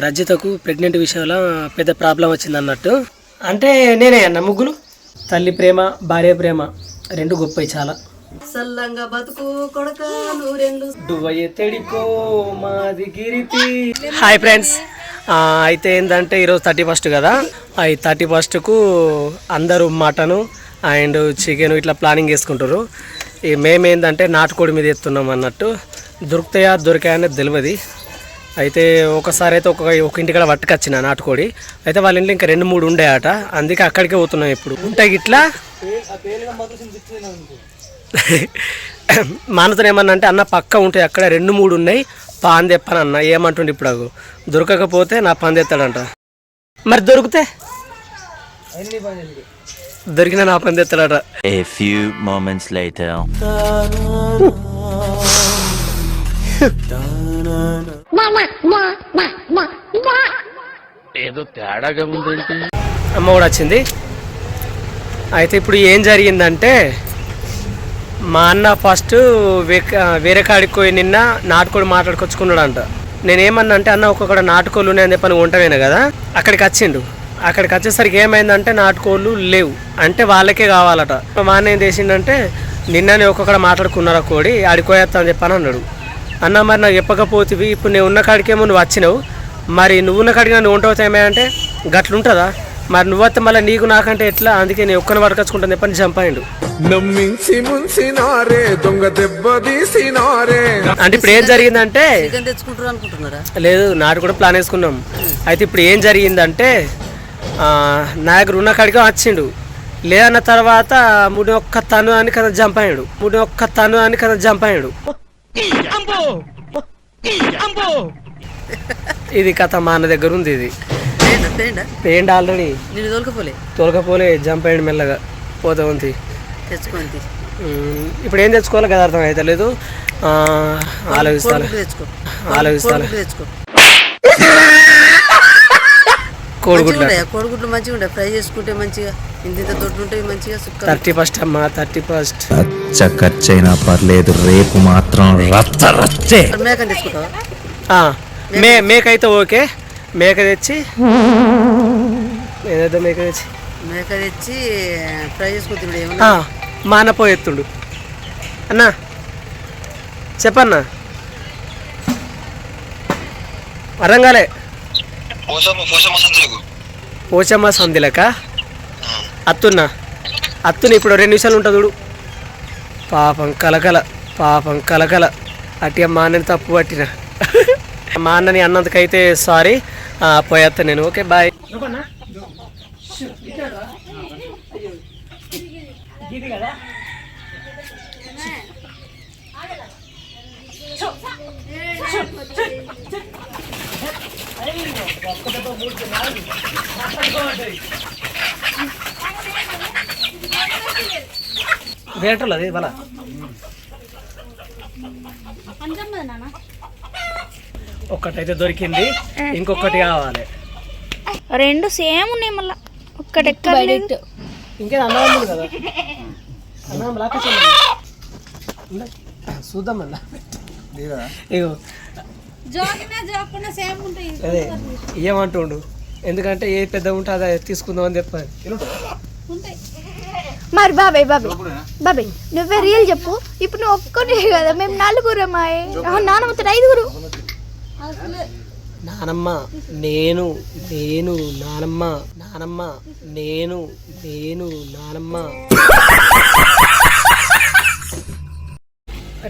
రజితకు pregnant విషయంలో పెద్ద problem వచ్చింది అన్నట్టు. అంటే నేనే అన్న ముగ్గులు తల్లి ప్రేమ భార్య ప్రేమ రెండు గొప్పవి చాలా. సల్లంగా బతుకు కొడక నూరెండు తెడిపో మాది గిరిపి. హాయ్ ఫ్రెండ్స్, అయితే ఏంటంటే ఈరోజు 31st కదా. ఈ 31కు అందరూ మటను అండ్ చికెన్ ఇట్లా ప్లానింగ్ చేసుకుంటారు. మేమేందంటే నాటుకోడి మీద ఎత్తున్నాం అన్నట్టు. దొరికాయనేది తెలియదు. అయితే ఒకసారి అయితే ఒక ఇంటికాడ పట్టుకొచ్చిన నాటుకోడి. అయితే వాళ్ళ ఇంట్లో ఇంకా 2-3 ఉండే ఆట, అందుకే అక్కడికే పోతున్నాం. ఇప్పుడు ఉంటాయి ఇట్లా మానతో ఏమన్నా అంటే అన్న పక్క ఉంటాయి అక్కడ 2-3 ఉన్నాయి పాన్ తెప్పని అన్న. ఏమంటుండే ఇప్పుడు అగు దొరకకపోతే నా పాన్ తెస్తాడంట. మరి దొరికిన నా పని తెస్తాడట. A few moments later. ఏదో తేడాగా ఉందేంటి. అమ్మ కూడా వచ్చింది. అయితే ఇప్పుడు ఏం జరిగిందంటే మా అన్న ఫస్ట్ వేరే కాడికి పోయి నిన్న నాటుకోడి మాట్లాడుకొచ్చుకున్నాడంట. నేనేమన్నా అంటే అన్న ఒక్కొక్కడ నాటుకోళ్ళు ఉన్నాయని చెప్పని ఉంటావేనా కదా. అక్కడికి వచ్చేసరికి ఏమైందంటే నాటుకోళ్ళు లేవు, అంటే వాళ్ళకే కావాలట. మా అన్న ఏం చేసిండంటే నిన్ననే ఒక్కొక్కడ మాట్లాడుకున్నారా కోడి ఆడిపోయేస్తా అని చెప్పని అన్నాడు. అన్న మరి నాకు చెప్పకపోతే ఇప్పుడు నేను ఉన్న కాడికేమో నువ్వు వచ్చినావు, మరి నువ్వు ఉన్న కాడికి నువ్వు ఉంటావు ఏమైనా గట్లుంటుందా, మరి నువ్వైతే మళ్ళీ నీకు నాకంటే ఎట్లా, అందుకే నేను ఒక్కని పట్టుకొచ్చుకుంటాను చెప్పని చంపాయిండు. అంటే ఇప్పుడు ఏం జరిగిందంటే లేదు నాటు కూడా ప్లాన్ వేసుకున్నాం. అయితే ఇప్పుడు ఏం జరిగిందంటే నా దగ్గర ఉన్న కాడికి వచ్చిండు. లేదన్న తర్వాత ముడి ఒక్క తను అని కదా చంపాడు. ఇది కథ మా అన్న దగ్గర ఉంది. ఇది పెయింట్ ఆల్రెడీ తోలకపోలే జంపాడు మెల్లగా పోతా ఉంది. ఇప్పుడు ఏం తెచ్చుకోవాలి కదా అర్థం అయితే లేదు. ఆలోచిస్తాను కోడిగుడ్లు మంచిగా ఉంటాయి, ఫ్రై చేసుకుంటే మంచిగా ఇంత దొడ్డు ఉంటాయి మంచిగా. 31st అమ్మా 31st ఖర్చైనా పర్లేదు, రేపు మాత్రం మేకని తెచ్చుకుంటావా? మేకైతే ఓకే. మేక తెచ్చి ఫ్రై చేసుకుంటే మా అన్న పోయేస్తుండు. అన్నా చెప్పన్నా అరంగాలే పోచమ్మ సందిలక అత్తుని ఇప్పుడు 2 నిమిషాలు ఉంటుంది చూడు. పాపం కలకల అట్టిగా మా అన్నని తప్పు పట్టిన. మా అన్నని అన్నందుకైతే సారీ, పోయేస్తా నేను. Okay bye. వేటలు అది బల ఒక్కటైతే దొరికింది, ఇంకొకటి కావాలి. 2 సేమ్ ఉన్నాయి మళ్ళా ఒక్కటి ఎక్కలేదు. ఇంకేం అన్నం కదా అన్నం లాక చూద్దాం మళ్ళా. ఇగో అదే ఏమంటుండు, ఎందుకంటే ఏ పెద్ద ఉంటే అదే తీసుకుందాం అని చెప్పాలి. మరి బాబాయ్ నువ్వే రియల్ చెప్పు. ఇప్పుడు నువ్వు ఒక్కనే కదా, మేము 4 నాన్నమ్మతో 5. నానమ్మ నేను నానమ్మ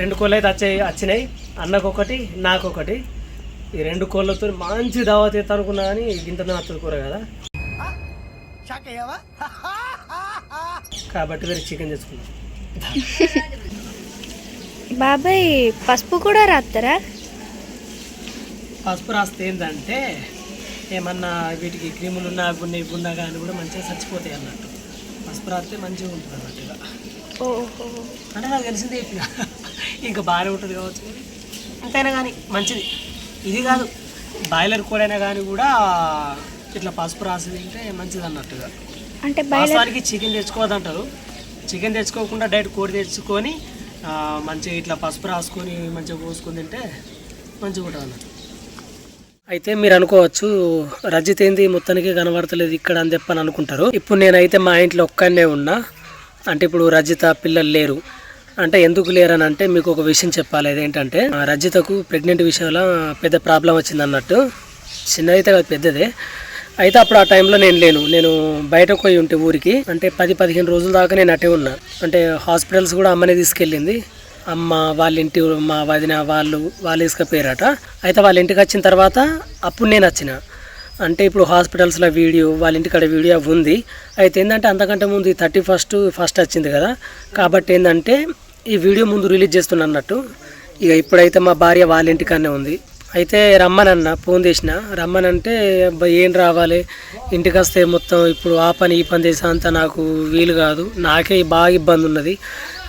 2 కోళ్ళు అయితే వచ్చినాయి. అన్నకొకటి నాకొకటి. ఈ 2 కోళ్ళతో మంచి దావత్ ఎత్తా అనుకున్నా కానీ ఇంత నచ్చదు కూర కదా, కాబట్టి వేరే చికెన్ తెచ్చుకున్నాం. బాబాయ్ పసుపు కూడా రాస్తారా? పసుపు రాస్తే ఏంటంటే ఏమన్నా వీటికి క్రిములు ఉన్నా గున్నా కానీ కూడా మంచిగా చచ్చిపోతాయి అన్నట్టు. పసుపు రాస్తే మంచిగా ఉంటుంది అన్నట్టుగా. అంటే నాకు తెలిసిందే ఇట్లా ఇంకా బాగానే ఉంటుంది కావచ్చు. ఎంతైనా కానీ మంచిది. ఇది కాదు బాయిలర్ కోడైనా కానీ కూడా ఇట్లా పసుపు రాసి తింటే మంచిది అన్నట్టుగా. అంటే వాస్తవానికి చికెన్ తెచ్చుకోవద్దంటారు, చికెన్ తెచ్చుకోకుండా డైరెక్ట్ కోడి తెచ్చుకొని మంచిగా ఇట్లా పసుపు రాసుకొని మంచిగా పోసుకొని తింటే మంచిగా ఉంటుంది అన్నట్టు. అయితే మీరు అనుకోవచ్చు రజిత్ ఏంది మొత్తానికి కనబడతలేదు ఇక్కడ అని చెప్పని అనుకుంటారు. ఇప్పుడు నేనైతే మా ఇంట్లో ఒక్కనే ఉన్నా, అంటే ఇప్పుడు రజిత పిల్లలు లేరు. అంటే ఎందుకు లేరని అంటే మీకు ఒక విషయం చెప్పాలి. అదేంటంటే రజితకు ప్రెగ్నెంట్ విషయంలో పెద్ద ప్రాబ్లం వచ్చింది అన్నట్టు. చిన్నదైతే కాదు పెద్దదే. అయితే అప్పుడు ఆ టైంలో నేను లేను, నేను బయటకు పోయి ఉంటే ఊరికి. అంటే 10-15 రోజుల దాకా నేను అటే ఉన్నా. అంటే హాస్పిటల్స్ కూడా అమ్మనే తీసుకెళ్ళింది. అమ్మ వాళ్ళ ఇంటి మా వదిన వాళ్ళు తీసుకుపోయారట. అయితే వాళ్ళ ఇంటికి వచ్చిన తర్వాత అప్పుడు నేను వచ్చిన. అంటే ఇప్పుడు హాస్పిటల్స్లో వీడియో వాళ్ళ ఇంటికాడ వీడియో ఉంది. అయితే ఏంటంటే అంతకంటే ముందు 31st వచ్చింది కదా, కాబట్టి ఏంటంటే ఈ వీడియో ముందు రిలీజ్ చేస్తున్నా అన్నట్టు. ఇక ఇప్పుడైతే మా భార్య వాళ్ళ ఇంటికాడనే ఉంది. అయితే రమ్మనన్న, ఫోన్ చేసిన రమ్మనంటే ఏం రావాలి ఇంటికి వస్తే మొత్తం ఇప్పుడు ఆ పని ఈ పని చేసా అంతా నాకు వీలు కాదు, నాకే బాగా ఇబ్బంది ఉన్నది,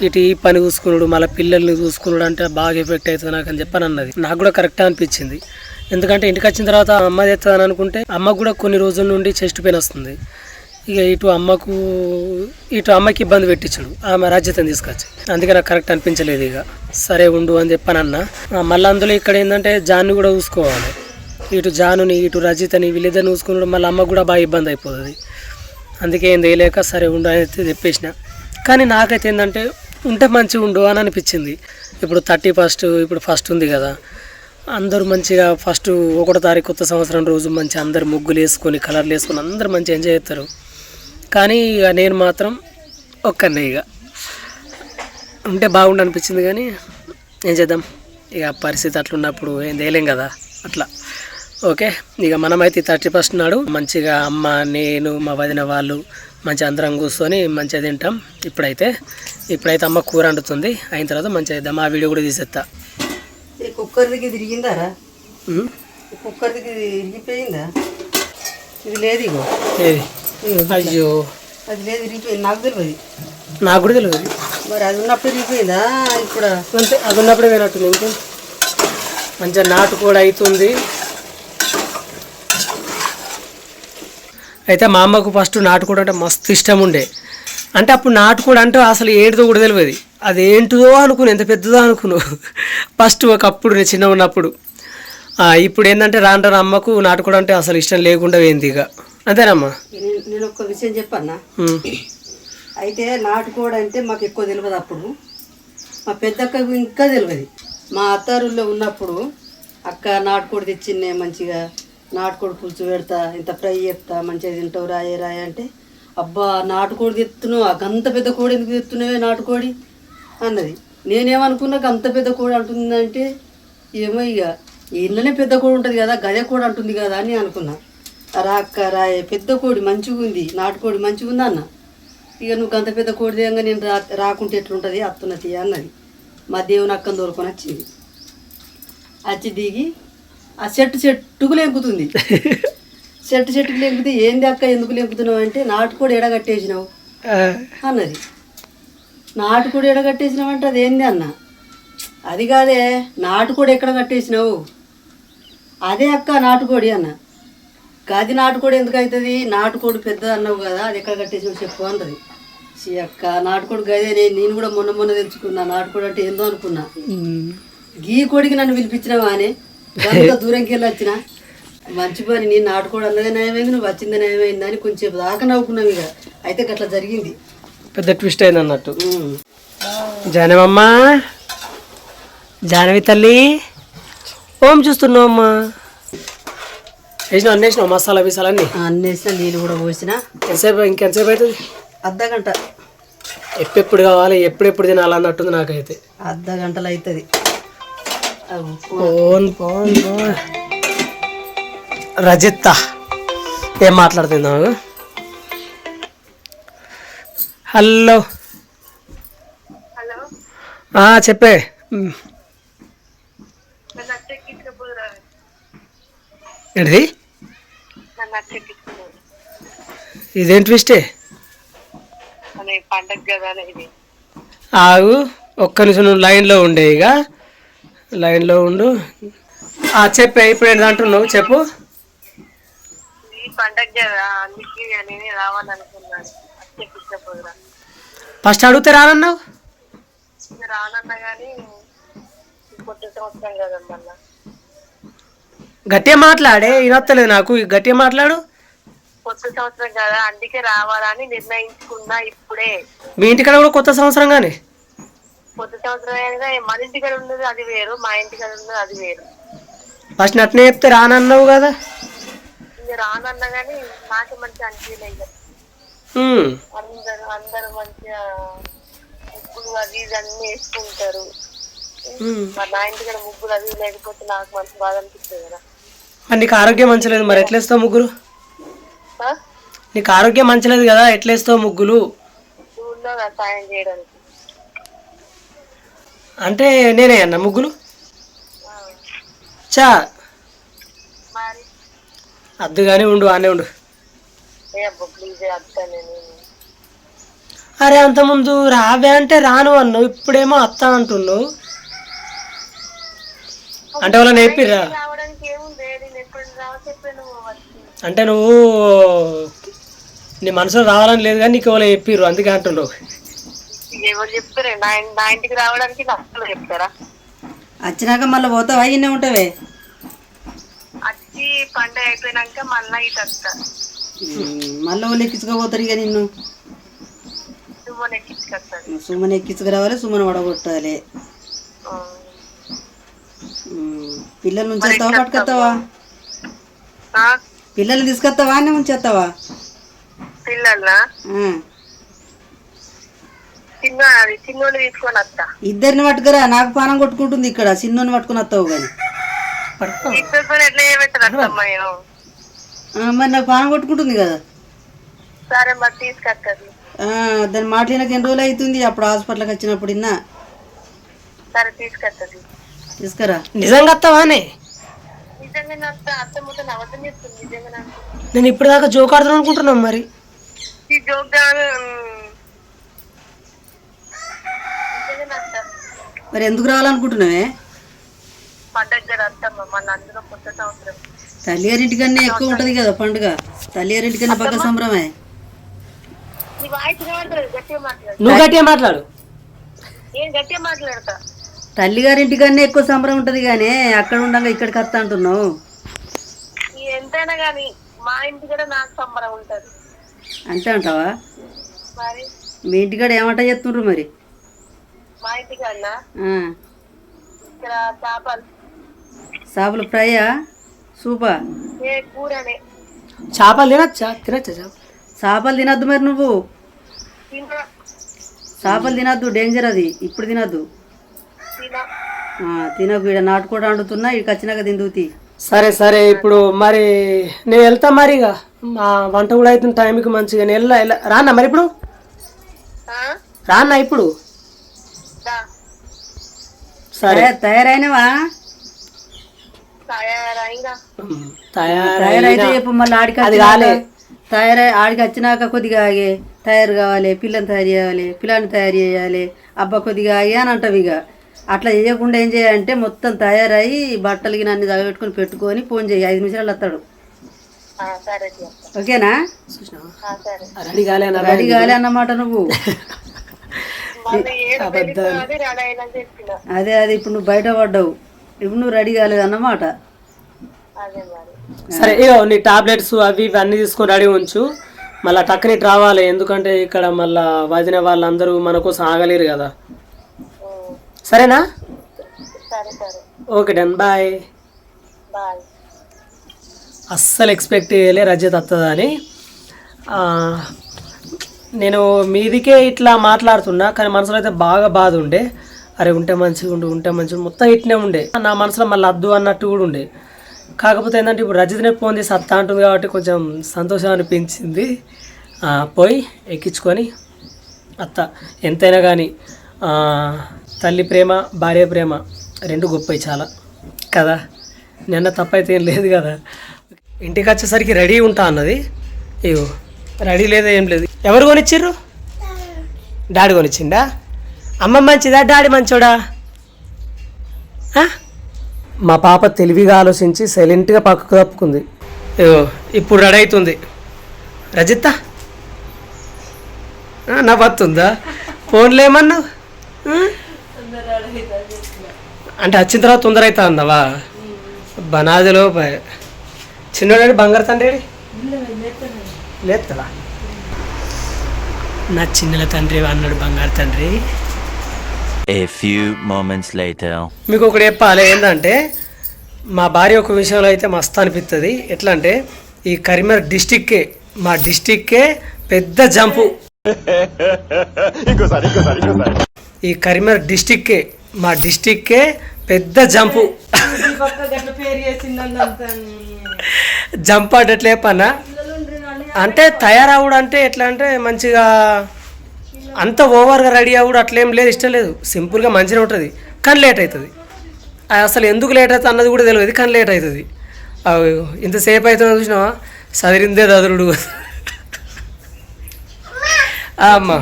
ఇటు ఈ పని చూసుకున్నాడు మళ్ళీ పిల్లల్ని చూసుకున్నాడు అంటే బాగా ఎఫెక్ట్ అవుతుంది నాకు అని చెప్పని అన్నది. నాకు కూడా కరెక్ట్ అనిపించింది. ఎందుకంటే ఇంటికి వచ్చిన తర్వాత అమ్మ తెస్తుందని అనుకుంటే అమ్మకు కూడా కొన్ని రోజుల నుండి చెస్ట్ పెయిన్ వస్తుంది. ఇక ఇటు అమ్మకి ఇబ్బంది పెట్టించాడు ఆమె రాజ్యతను తీసుకొచ్చి. అందుకే నాకు కరెక్ట్ అనిపించలేదు. ఇక సరే ఉండు అని చెప్పానన్నా. మళ్ళీ అందులో ఇక్కడ ఏంటంటే జాన్ని కూడా చూసుకోవాలి. ఇటు జానుని ఇటు రజితని వీళ్ళిద్దరిని చూసుకున్నాడు, మళ్ళీ అమ్మకు కూడా బాగా ఇబ్బంది అయిపోతుంది. అందుకే ఏం తెలియక సరే ఉండు అని చెప్పేసిన. కానీ నాకైతే ఏంటంటే ఉంటే మంచిగా ఉండు అని అనిపించింది. ఇప్పుడు 31st ఇప్పుడు 1st ఉంది కదా, అందరూ మంచిగా 1వ తారీఖు కొత్త సంవత్సరం రోజు మంచిగా అందరు ముగ్గులు వేసుకొని కలర్లు వేసుకొని అందరూ మంచిగా ఎంజాయ్ చేస్తారు. కానీ ఇక నేను మాత్రం ఒక్కనే ఇక ఉంటే బాగుండు అనిపించింది. కానీ ఏం చేద్దాం, ఇక పరిస్థితి అట్లున్నప్పుడు ఏం చేయలేం కదా అట్లా. ఓకే, ఇక మనమైతే 31st నాడు మంచిగా అమ్మ నేను మా వదిన వాళ్ళు మంచిగా అందరం కూర్చొని మంచిగా తింటాం. ఇప్పుడైతే అమ్మ కూర వండుతుంది, అయిన తర్వాత మంచిగా చేద్దాం. ఆ వీడియో కూడా తీసేస్తా. కుక్కర్ దిగి తిరిగిందారా? కుక్కర్ దిగి తిరిగిపోయిందా? ఇది లేదు. ఇగో ఏది? అయ్యో అది లేదు, తిరిగిపోయింది. నాకు తెలియదు. నాకు కూడా తెలియదు. మరి అది ఉన్నప్పుడు తిరిగిపోయిందా? ఇప్పుడు అంతే, అది ఉన్నప్పుడే పోయినట్టుంది. ఇంకేం మంచిగా నాటు కూడా అవుతుంది. అయితే మా అమ్మకు ఫస్ట్ నాటుకోడి అంటే మస్తు ఇష్టం ఉండే. అంటే అప్పుడు నాటుకోడి అంటే అసలు ఏంటిదో కూడా తెలియదు, అదేంటిదో అనుకుని ఎంత పెద్దదో అనుకున్నావు ఫస్ట్ ఒకప్పుడు నేను చిన్న ఉన్నప్పుడు. ఇప్పుడు ఏంటంటే రాను అమ్మకు నాటుకోడి అంటే అసలు ఇష్టం లేకుండా పోయింది. ఇక అంతేనమ్మా. నేను ఒక విషయం చెప్పన్నా. అయితే నాటుకోడి అంటే మాకు ఎక్కువ తెలియదు. అప్పుడు మా పెద్దక్కకు ఇంకా తెలియదు. మా అత్తారుల్లో ఉన్నప్పుడు అక్క నాటుకోడి తెచ్చిందే, మంచిగా నాటుకోడి పులుసు పెడతా, ఇంత ఫ్రై చేస్తా, మంచిగా తింటావు రాయ అంటే, అబ్బా నాటుకోడి తెస్తున్నావు, అంత పెద్ద కోడి ఎందుకు తెస్తున్నావే నాటుకోడి అన్నది. నేనేమనుకున్నాక అంత పెద్ద కోడి అంటుందంటే ఏమో ఇక ఇంట్లోనే పెద్ద కోడి ఉంటుంది కదా, గదే కోడి అంటుంది కదా అని అనుకున్నా. అక్క రాయే పెద్ద కోడి మంచిగా ఉంది, నాటుకోడి మంచిగా ఉంది అన్న. ఇక నువ్వు అంత పెద్ద కోడి దిగంగా నేను రాకుంటే ఎట్లుంటుంది అత్తున్నది అన్నది. మా దేవుని అక్కని దొరుకుని వచ్చింది. వచ్చి దిగి ఆ చెట్టుకు లెంకుతుంది. చెట్టుకు లెంకుతే ఏంది అక్క ఎందుకు లెంకుతున్నావు అంటే, నాటుకోడి ఎడగట్టేసినావు అన్నది. నాటుకోడి ఎడగట్టేసినావు అంటే అదేంది అన్న. అది కాదే, నాటుకోడి ఎక్కడ కట్టేసినావు? అదే అక్క నాటుకోడి అన్న. గది నాటుకోడి ఎందుకు అవుతుంది? నాటుకోడి పెద్ద అన్నావు కదా, అది ఎక్కడ కట్టేసినావు చెప్పు అన్నది. అక్క నాటుకోడి గదే, నేను కూడా మొన్న తెలుసుకున్నా నాటుకోడి అంటే ఏందో అనుకున్నా. గీ కోడికి నన్ను పిలిపించినావా అని అంత దూరంకి వెళ్ళి వచ్చిన. మంచి పని, నేను నాటుకోడి అన్నదే నయమైంది, నువ్వు వచ్చింది నయమైంది అని కొంచెం దాకా నవ్వుకున్నావు. ఇక అయితే గట్లా జరిగింది, పెద్ద ట్విస్ట్ అయింది అన్నట్టు. జానవమ్మ, జానవి తల్లి ఓం చూస్తున్నావు అమ్మా. వేసినావు అన్నేసినావు మసాలా విసాలా అన్నీ అన్నేసిన, నీళ్ళు కూడా పోసిన. ఇంకెంతసేపు అవుతుంది? అర్ధగంట. ఎప్పుడు కావాలి ఎప్పుడు తినాలన్నట్టుంది నాకైతే. అర్ధగంటలు అవుతుంది. రజిత ఏం మాట్లాడుతున్నావు? హలో చెప్పే. ఏంటిది? ఇదేం ట్విస్టే? ఆగు ఒక్క నిమిషం, నువ్వు లైన్లో ఉండే. ఇక లైన్లో ఉండు. చెప్పే, ఇప్పుడు ఏంటి అంటున్నావు చెప్పు. ఫస్ట్ అడిగితే రానన్నావు. రానన్నా కానీ కొత్త సంవత్సరం కదమ్మా. గట్టిగా మాట్లాడే వినొత్తలేదు నాకు. గట్టిగా మాట్లాడు. కొత్త సంవత్సరం కదా అందుకే రావాలని నిర్ణయించుకున్నా ఇప్పుడే. మీ ఇంటికాడ కూడా కొత్త సంవత్సరం కానీ కొత్త సంవత్సరం అయినా మన ఇంటికాడ ఉన్నది అది వేరు, మా ఇంటికాడ ఉన్నది అది వేరు. ఫస్ట్ నట్నే చెప్తే రానన్నావు కదా. ఇంకా రానన్నా కానీ నాకు మంచిగా అనిపించలేదు. అందరూ మంచిగా ముగ్గులు అది ఇది అన్ని వేసుకుంటారు. మరి నా ఇంటికాడ ముగ్గులు అది లేకపోతే నాకు మంచి బాధ అనిపిస్తుంది కదా. మరి నీకు ఆరోగ్యం మంచలేదు, మరి ఎట్లేస్తావు ముగ్గులు? నీకు ఆరోగ్యం మంచలేదు కదా, ఎట్లేస్తావు ముగ్గులు? ఊళ్ళో సాయం చేయడానికి అంటే నేనే అన్న ముగ్గులు చా మరి అద్దు కానీ ఉండు, ఆనే ఉండు. ప్లీజ్ అత్త నేను. అరే అంతకుముందు రావే అంటే రాను అన్నావు, ఇప్పుడేమో అత్త అంటున్నావు. అంటే వాళ్ళ నేర్పిరా? రావడానికి ఏముంది, నేను ఎప్పుడు చెప్పాను. అంటే నువ్వు నీ మనసులో రావాలని లేదు కానీ నీకు ఎవరు చెప్పిర్రు అందుకే అంటున్నావు. ఎవరు చెప్తారే నా ఇంటికి రావడానికి అసలు చెప్తారా? వచ్చినాక మళ్ళీ పోతావా? ఇన్నే ఉంటావే? వచ్చి పండుగ అయిపోయినాక మళ్ళా ఇటు వస్తా. మళ్ళీ వాళ్ళు ఎక్కించుకోపోతారు ఇక నిన్ను. సుమన్ ఎక్కించుకొస్తాను. సుమన్ ఎక్కించుకురావాలి, సుమన్ వడగొట్టాలి. పిల్లలు ఉంచేస్తావా పట్టుకొస్తావా? పిల్లల్ని తీసుకొస్తావా అన్నీ ఉంచేస్తావా? పిల్లల్నా చిన్నోని తీసుకొని వస్తా. ఇద్దరిని పట్టుకురా, నాకు పానం కొట్టుకుంటుంది ఇక్కడ. చిన్నోని పట్టుకుని వస్తావు కానీ ఇద్దరు ఎట్లా చేయబెట్టారు అత్తమ్మా నేను? మరి నాకు పానం కొట్టుకుంటుంది కదా. సరే మరి తీసుకొస్తుంది. దాని మాట్లాడినాక ఎన్ని రోజులు అవుతుంది? అప్పుడు హాస్పిటల్కి వచ్చినప్పుడు ఇన్నా. సరే తీసుకొస్తుంది. తీసుకురా. నిజంగా వస్తావానే? నిజంగానే వస్తా. అత్త మొత్తం అబద్ధం చెప్తుంది. నిజంగానే నేను ఇప్పుడు దాకా జోక్ ఆడుతాను అనుకుంటున్నాను. మరి ఈ జోక్ నిజంగానే వస్తా. మరి ఎందుకు రావాలనుకుంటున్నావే? పండగ వస్తామ్మా, మళ్ళీ అందులో కొత్త సంవత్సరం. తల్లిగారింటికన్నా ఎక్కువ ఉంటది కదా పండుగ. తల్లిగారింటికన్నా పక్క సంబరమే. నీ వాయిస్ వినబడతలేదు, గట్టిగా మాట్లాడు. నువ్వు గట్టిగా మాట్లాడు. నేను గట్టిగా మాట్లాడతా. తల్లిగారింటికన్నా ఎక్కువ సంబరం ఉంటది కానీ అక్కడ ఉండగా ఇక్కడికి వస్తా అంటున్నావు. ఎంతైనా గాని మా ఇంటికాడ నాకు సంబరం ఉంటది. అంతే అంటావా? మరి మీ ఇంటికాడ ఏమంటా చెప్తుండ్రు మరి? మా ఇంటికాడ ఇక్కడ చేపలు ఫ్రైయా, సూపా? కూరనే. చేపలు తినచ్చా? తినచ్చా? చేపలు తినద్దు మరి. నువ్వు చేపలు తినద్దు, డేంజర్ అది. ఇప్పుడు తినద్దు, తినకు. ఇక్కడ నాటుకోడి వండుతున్నా, ఇక్కడికి వచ్చినాక తిందుతి. సరే సరే. ఇప్పుడు మరి నేను వెళ్తా. మరి ఇక మా వంట కూడా అవుతుంది టైంకి మంచిగా. నేను రానా మరి? ఇప్పుడు రానా ఇప్పుడు? సరే. తయారైనవా? తయారైతే చెప్పు. మళ్ళీ ఆడికి ఆడికి వచ్చినాక కొద్దిగా ఆగే తయారు కావాలి. పిల్లని తయారు చేయాలి, పిల్లని తయారు చేయాలి. అబ్బా కొద్దిగా ఆగి అని అంటావు. ఇక అట్లా చేయకుండా ఏం చేయాలంటే మొత్తం తయారయ్యి బట్టలకి నన్ను తగబెట్టుకొని పెట్టుకొని ఫోన్ చేయి. 5 నిమిషాలు వస్తాడు. ఓకేనా? రెడీ కాలే అన్నమాట నువ్వు. అదే ఇప్పుడు నువ్వు బయట పడ్డావు. ఇప్పుడు నువ్వు రెడీ కాలేదన్నమాట. సరే. ఇగో నీ టాబ్లెట్స్ అవి ఇవి అన్నీ తీసుకొని రెడీ ఉంచు. మళ్ళీ టక్కని రావాలి. ఎందుకంటే ఇక్కడ మళ్ళీ వదిన వాళ్ళందరూ మన కోసం ఆగలేరు కదా. సరేనా? Okay done. బాయ్. అస్సలు ఎక్స్పెక్ట్ చేయలే రజత్ వస్తుందా అని. నేను మీదికే ఇట్లా మాట్లాడుతున్నా కానీ మనసులో అయితే బాగా బాధ ఉండే. అరే ఉంటే మంచిగా ఉంటే మంచిగా మొత్తం ఇట్నే ఉండే. నా మనసులో మళ్ళీ వద్దు అన్నట్టు కూడా ఉండే. కాకపోతే ఏంటంటే ఇప్పుడు రజత్నే ఫోన్ చేసి అత్త అంటుంది కాబట్టి కొంచెం సంతోషం అనిపించింది. పోయి ఎక్కించుకొని అత్త. ఎంతైనా కానీ తల్లి ప్రేమ, భార్య ప్రేమ రెండు గొప్పవి చాలా కదా. నిన్న తప్పైతే ఏం లేదు కదా. ఇంటికి వచ్చేసరికి రెడీ ఉంటా అన్నది. ఇగో రెడీ లేదా ఏం లేదు. ఎవరు కొనిచ్చిర్రు? డాడీ కొనిచ్చిండా? అమ్మ మంచిదా డాడీ మంచోడా? మా పాప తెలివిగా ఆలోచించి సైలెంట్గా పక్కకు తప్పుకుంది. ఇప్పుడు రెడీ అవుతుంది. రజిత నవ్వుతుందా? ఫోన్లో ఏమన్నావు అంటే వచ్చిన తర్వాత తొందర అవుతా అన్నావా బనాదిలో చిన్నోడాడి బంగారు తండ్రి లేస్తాడా నా చిన్నల తండ్రి అన్నాడు బంగారు తండ్రి. A few moments later. మీకు ఒకటి చెప్పాలి ఏంటంటే మా భార్య ఒక విషయంలో అయితే మస్తు అనిపిస్తుంది. ఎట్లా అంటే ఈ కరీంనగర్ డిస్టిక్కే మా డిస్టిక్కే పెద్ద జంపు. ఈ కరీంనగర్ డిస్టిక్కే మా డిస్టిక్కే పెద్ద జంపు. జంప్ అంటే ఎట్లా చెప్పన్నా అంటే తయారవుడు అంటే ఎట్లా అంటే మంచిగా అంత ఓవర్గా రెడీ అవ్వడు అట్లేం లేదు, ఇష్టం లేదు. సింపుల్గా మంచిగా ఉంటుంది కానీ లేట్ అవుతుంది. అసలు ఎందుకు లేట్ అవుతుంది అన్నది కూడా తెలియదు కానీ లేట్ అవుతుంది. ఇంతసేపు అవుతుందో చూసినావా చదిరిందే దదురుడు. అమ్మా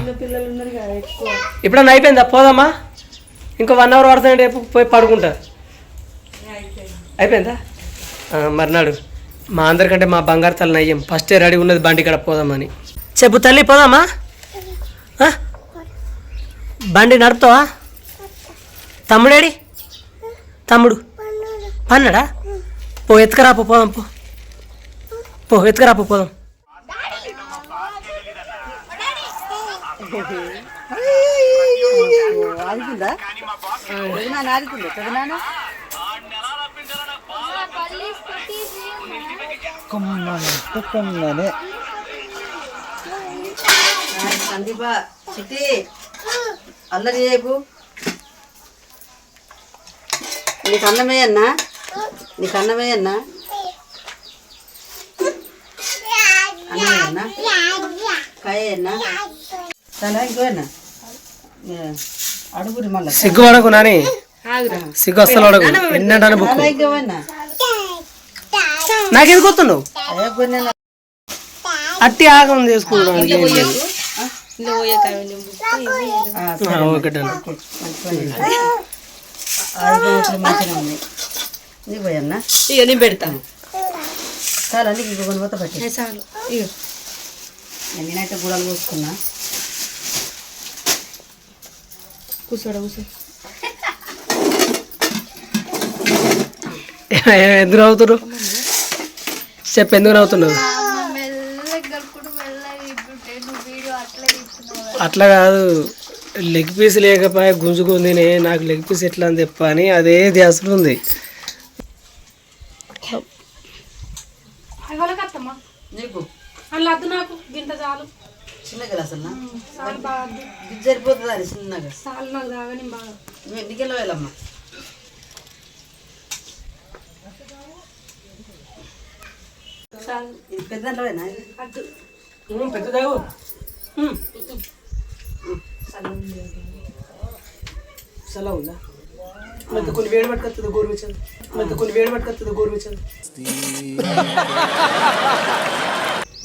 ఇప్పుడన్నా అయిపోయిందా పోదామా ఇంకో 1 అవర్ పడుతుంది రేపు పోయి పడుకుంటా. అయిపోయిందా మర్నాడు మా అందరికంటే మా బంగారు తల్లి అయ్యాం ఫస్టే రెడీ ఉన్నది బండి ఇక్కడ పోదామని. చెప్పు తల్లి పోదామా బండి నడుపుతావా? తమ్ముడేడి తమ్ముడు పన్నాడా? పో ఎత్తుకరాపో పోదాం పో ఎత్తుకరాపో పోదాం. ఆదుకుందా ఆదుకుందా పెదనాన్న సందీప చిట్టి అల్లరి చేయకు. నీకు అన్నమేయన్నా అన్నమేయన్నా కాయన్నా చాలా ఇంకోనా అడుగురి మళ్ళీ సిగ్గు అడగు నాని సిగ్గు అసలు అడగు ఎన్నంటాను బుక్ ఇంకోనా నాకేది గుర్తున్నావు అట్టి ఆగం చేసుకోవడానికి నీ పోయన్నా ఇక నేను పెడతాను చాలా నీకు ఇంకో కొనుగోత పట్టి చాలు ఇక నేనైతే గుడాలు పోసుకున్నా. కూర్చోడా కూర్చో. ఎందుకు నవ్వుతున్నారు చెప్పు ఎందుకు నవ్వుతున్నావు? అట్లా కాదు లెగ్ పీస్ లేకపోయా గుంజుకుంది నాకు లెగ్ పీస్ ఎట్లా అని చెప్ప అని అదే ధ్యాసలు ఉంది. నీకు అలా అద్దు నాకు గింత చాలు చిన్న గ్లాసున్నా చాలు బాగా ఇది సరిపోతుంది అది చిన్నగా చాలు నాకు తాగని బాగా నువ్వు ఎన్నికెళ్ళ వెళ్ళమ్మా చాలు ఇది పెద్దవేనా అద్దు పెద్దదావు సలా ఉందా మధ్య కొన్ని వేడి పట్టుకొస్తుంది గోరుమిచ్చదు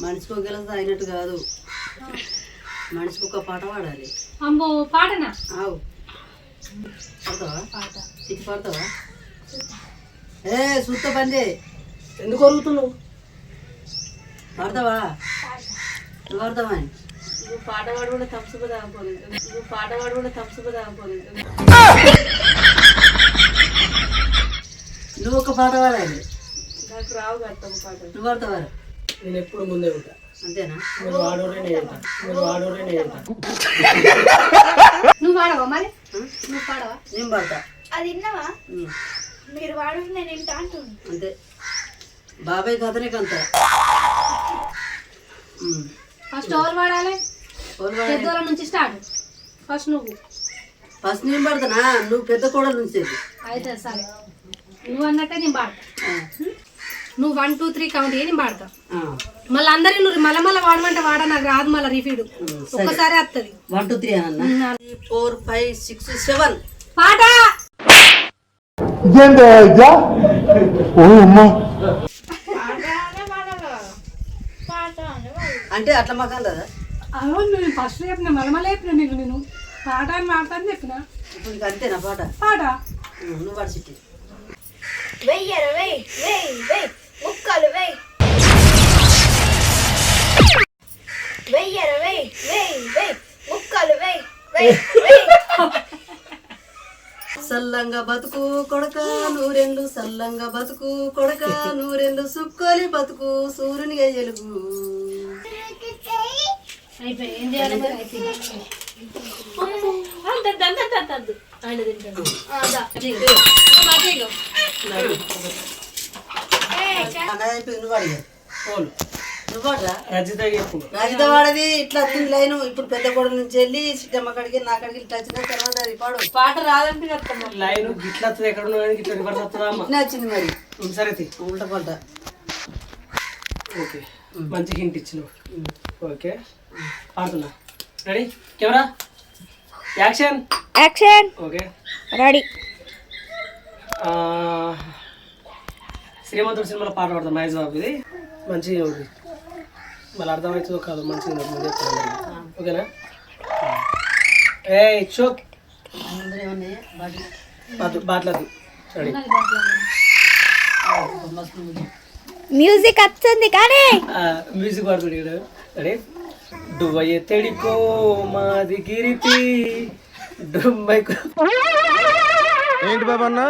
మనిషికి ఒక గెలస అయినట్టు కాదు మనిషికి ఒక పాట పాడాలి. అమ్మో పాటనా? ఆవు పాడతావా? చిట్టి పాడతావా? ఏ సుత్త పంది ఎందుకు అరుగుతున్నావు? పాడతావా? నువ్వు పాడతావా? నువ్వు పాట పాడు కూడా తప్పు తాగపోలేదు. నువ్వు ఒక పాట పాడాలి. నాకు రావు కట్టం పాట. నువ్వు పాడతావా? నేను ఎప్పుడు ముందే ఉంటా. అంతేనా? మీరు వాడోరే నేను ఉంటా. నువ్వు వాడవా మరి? నువ్వు పాడవా? నేను పాడతా. అది విన్నావా? మీరు వాడు నేను వింటా అంటున్నా. అంతే బాబాయ్ కథనే కంత. ఫస్ట్ ఎవరు పాడాలి? పెద్దోళ్ళ నుంచి స్టార్ట్. ఫస్ట్ నువ్వు. ఫస్ట్ నేను పాడతానా? నువ్వు పెద్ద కోడలు నుంచి. అయితే సరే నువ్వు అన్నట్టే నేను పాడతా. నువ్వు 1 2 3 కౌంట్ నేను పాడతా. మళ్ళీ అందరి నువ్వు మళ్ళీ వాడమంటే వాడ నాకు రాదు మళ్ళీ రిపీట్ ఒక్కసారి వస్తుంది. 1 2 3 అన్న 4 5 6 7 పాట అంటే అట్లా మాకు అందదా? అవును నేను ఫస్ట్ చెప్పిన మళ్ళీ చెప్పిన నీకు నేను పాట అని మాట్లాడని చెప్పిన. ఇప్పుడు నీకు అంతేనా పాట? నువ్వు పాడు చిట్టి. వెయ్యరు వెయ్యి వెయ్యి వెయ్యి ముక్కలు వెయ్యి వెయ్యరు వెయ్యి వెయ్యి వెయ్యి ముక్కలు వెయ్యి సల్లంగా బతుకు కొడక నూరెండు సల్లంగా బతుకు కొడక నూరెండు సుక్కోలి బతుకు సూర్యుని ఎలుగు. అయిపోయి ఏం చేయాలి మరి? నువ్వు అడిగా పోను నువ్వు అట్లా రజిత చెప్పు. రాజిత వాడది ఇట్లా వచ్చింది లైన్. ఇప్పుడు పెద్ద కొడుకు నుంచి వెళ్ళి సిట్టమ్మ కడిగి నా కడిగి ఇట్లా వచ్చిన తర్వాత అది పాడు పాట రాదంటే లైన్ గిట్లా వస్తుంది, ఎక్కడ ఉన్నా కానీ గిట్లా రివర్స్ వస్తుందా అమ్మ? ఇట్లా వచ్చింది మరి సరే తీ. ఉల్టా పల్ట. ఓకే మంచి హింట్ ఇచ్చినావు. ఓకే పాడుతున్నా. Ready camera action. Action. Okay ready. Srimanthudu సినిమాలో పాట పాడతాం మహేష్ బాబు. ఇది మంచిగా ఉంది, మళ్ళీ అర్థమవుతుందో కాదు, మంచిగా ఉంది. ఓకేనా? ఏ చోక్ బాట్లదు. రెడీ మ్యూజిక్ వస్తుంది కానీ మ్యూజిక్ పాడుతుంది ఇక్కడ. రెడీ డువ్వయ్య తెడికో మాది గిరితి డుమ్మైకో. ఏంటి బాబా అన్న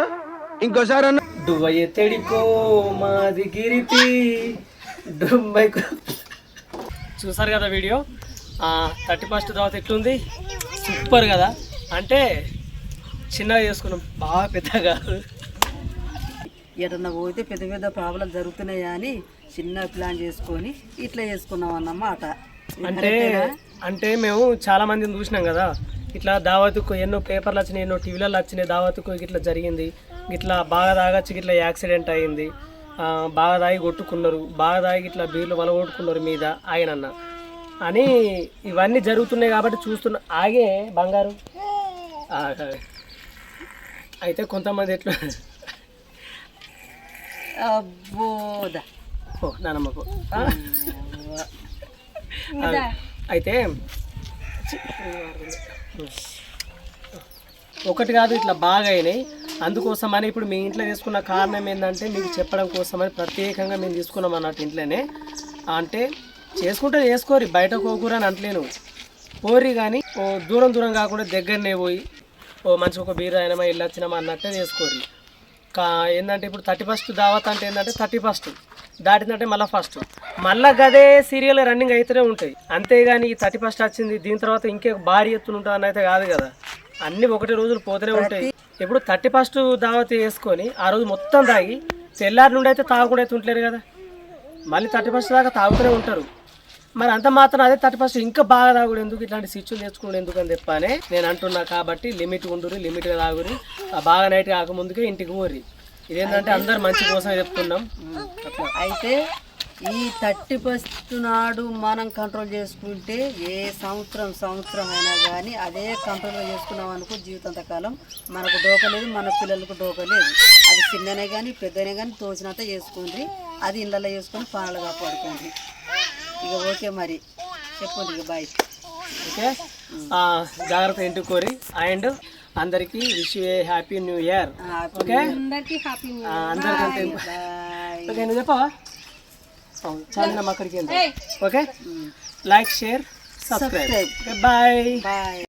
ఇంకోసారి అన్న? డువ్వయ్య తెడికో మాది గిరితి డుమ్మైకో. చూసారు కదా వీడియో. 31st తర్వాత ఎట్లుంది? సూపర్ కదా. అంటే చిన్నగా చేసుకున్నాం, బాగా పెద్దగా. ఎటన్నా పోతే పెద్ద పెద్ద ప్రాబ్లం జరుగుతున్నాయా అని చిన్న ప్లాన్ చేసుకొని ఇట్లా చేసుకున్నాం అన్నమాట. అంటే మేము చాలా మందిని చూసినాం కదా, ఇట్లా దావతుకు ఎన్నో పేపర్లు వచ్చినాయి, ఎన్నో టీవీలలో వచ్చినాయి, దావతుకు ఇట్లా జరిగింది, ఇట్లా బాగా తాగచ్చి ఇట్లా యాక్సిడెంట్ అయ్యింది, బాగా తాగి కొట్టుకున్నారు, బాగా తాగి ఇట్లా బీర్లు వలగొట్టుకున్నారు మీద ఆయనన్న అని ఇవన్నీ జరుగుతున్నాయి కాబట్టి చూస్తున్నా. ఆగే బంగారు. అయితే కొంతమంది ఎట్లా అబ్బోదా ఓ నానమ్మకు. అయితే ఒకటి కాదు ఇట్లా బాగా అయినాయి. అందుకోసమని ఇప్పుడు మీ ఇంట్లో తీసుకున్న కారణం ఏంటంటే మీకు చెప్పడం కోసమని ప్రత్యేకంగా మేము తీసుకున్నాం అన్నట్టు ఇంట్లోనే. అంటే చేసుకుంటే చేసుకోరి, బయట పోకూర అని అంటలేను, పోరి కానీ ఓ దూరం దూరం కాకుండా దగ్గరనే పోయి ఓ మంచి ఒక బీర్ అయినామా ఇల్లు వచ్చినామా అన్నట్టే చేసుకోరి. ఏంటంటే ఇప్పుడు 31st దావత్ అంటే ఏంటంటే 31st దాటిందంటే మళ్ళీ ఫస్ట్ మళ్ళీ గదే సీరియల్ రన్నింగ్ అయితేనే ఉంటాయి. అంతేగాని ఈ 31st వచ్చింది దీని తర్వాత ఇంకే భారీ ఎత్తున ఉంటుంది అని అయితే కాదు కదా. అన్నీ ఒకటి రోజులు పోతూనే ఉంటాయి. ఇప్పుడు 31st దావత్ వేసుకొని ఆ రోజు మొత్తం తాగి తెల్లారి నుండి అయితే తాగకుండా అయితే ఉంటలేరు కదా, మళ్ళీ 31st దాకా తాగుతూనే ఉంటారు. మరి అంత మాత్రం అదే 31st ఇంకా బాగా తాగుడు ఎందుకు, ఇట్లాంటి స్విచ్లు తెచ్చుకోండి ఎందుకు అని చెప్పానే నేను అంటున్నా. కాబట్టి లిమిట్ ఉండురి, లిమిట్గా తాగురి, బాగా నైట్ కాకముందుకే ఇంటికి పోరి. ఇదేంటంటే అందరు మంచి కోసమే చెప్తున్నాం. అయితే ఈ 31st నాడు మనం కంట్రోల్ చేసుకుంటే ఏ సంవత్సరం అయినా కానీ అదే కంట్రోల్గా చేసుకున్నాం అనుకో జీవితాంతకాలం మనకు డోకలేదు, మన పిల్లలకు డోకలేదు. అది చిన్ననే కానీ పెద్దనే కానీ తోచినంత చేసుకోండి, అది ఇళ్ళల్లో చేసుకొని పాలు కాపాడుకోండి. ఇక ఓకే మరి చెప్పండి, ఇక బాయ్. ఓకే జాగ్రత్త ఇంటికి కోరి. అండ్ అందరికి wish you a happy new year. Okay అందరికంటే ఓకే నువ్వు చెప్పవా? చాలా అక్కడికి. Okay like share subscribe. Bye.